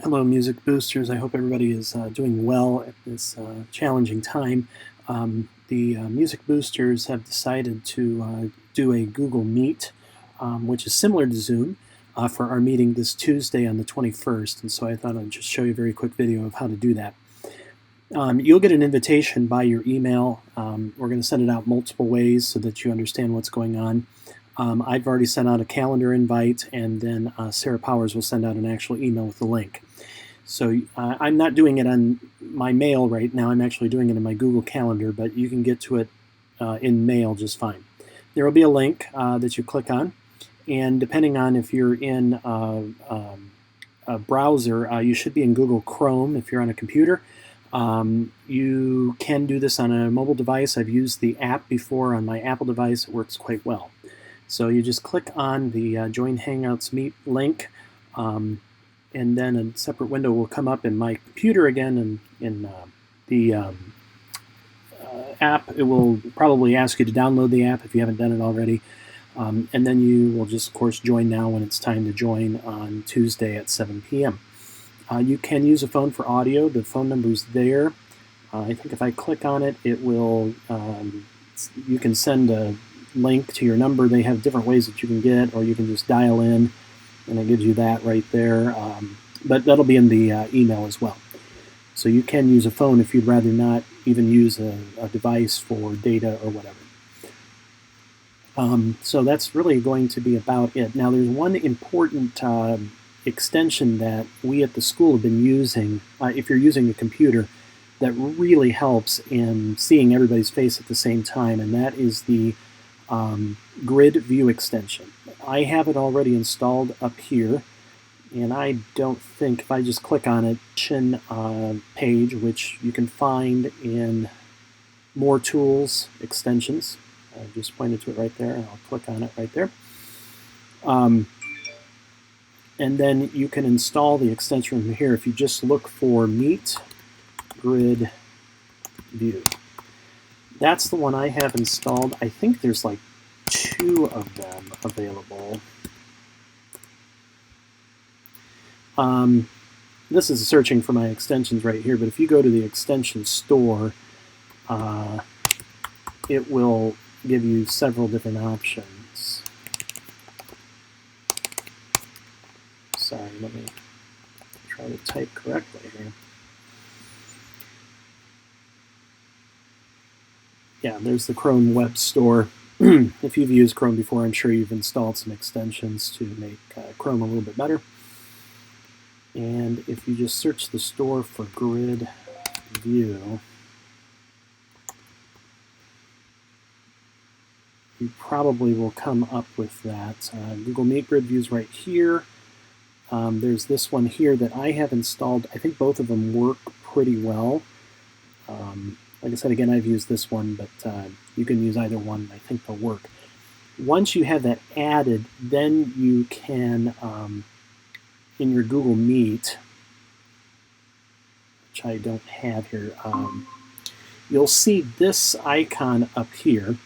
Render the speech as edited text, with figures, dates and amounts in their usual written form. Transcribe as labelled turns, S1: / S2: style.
S1: Hello, Music Boosters. I hope everybody is doing well at this challenging time. The Music Boosters have decided to do a Google Meet, which is similar to Zoom, for our meeting this Tuesday on the 21st. And so I thought I'd just show you a very quick video of how to do that. You'll get an invitation by your email. We're going to send it out multiple ways so that you understand what's going on. I've already sent out a calendar invite, and then Sarah Powers will send out an actual email with the link. So I'm not doing it on my mail right now. I'm actually doing it in my Google Calendar, but you can get to it in mail just fine. There will be a link that you click on, and depending on if you're in a browser, you should be in Google Chrome if you're on a computer. You can do this on a mobile device. I've used the app before on my Apple device. It works quite well. So you just click on the Join Hangouts Meet link, and then a separate window will come up in my computer again, and in the app. It will probably ask you to download the app if you haven't done it already. And then you will just, of course, join now when it's time to join on Tuesday at 7 p.m. You can use a phone for audio. The phone number's there. I think if I click on it, it will. You can send a link to your number. They have different ways that you can get, or you can just dial in, and it gives you that right there. But that'll be in the email as well. So you can use a phone if you'd rather not even use a device for data or whatever. So that's really going to be about it. Now, there's one important extension that we at the school have been using, if you're using a computer, that really helps in seeing everybody's face at the same time, and that is the Grid View extension. I have it already installed up here, and I don't think, if I just click on it, page, which you can find in More Tools, Extensions. I just pointed to it right there, and I'll click on it right there. And then you can install the extension from here if you just look for Meet Grid View. That's the one I have installed. I think there's like 2 of them available. This is searching for my extensions right here, but if you go to the extension store, it will give you several different options. Sorry, let me try to type correctly here. Yeah, there's the Chrome Web Store. If you've used Chrome before, I'm sure you've installed some extensions to make Chrome a little bit better. And if you just search the store for Grid View, you probably will come up with that. Google Meet Grid View is right here. There's this one here that I have installed. I think both of them work pretty well. Like I said, again, I've used this one, but you can use either one. I think they'll work. Once you have that added, then you can, in your Google Meet, which I don't have here, you'll see this icon up here.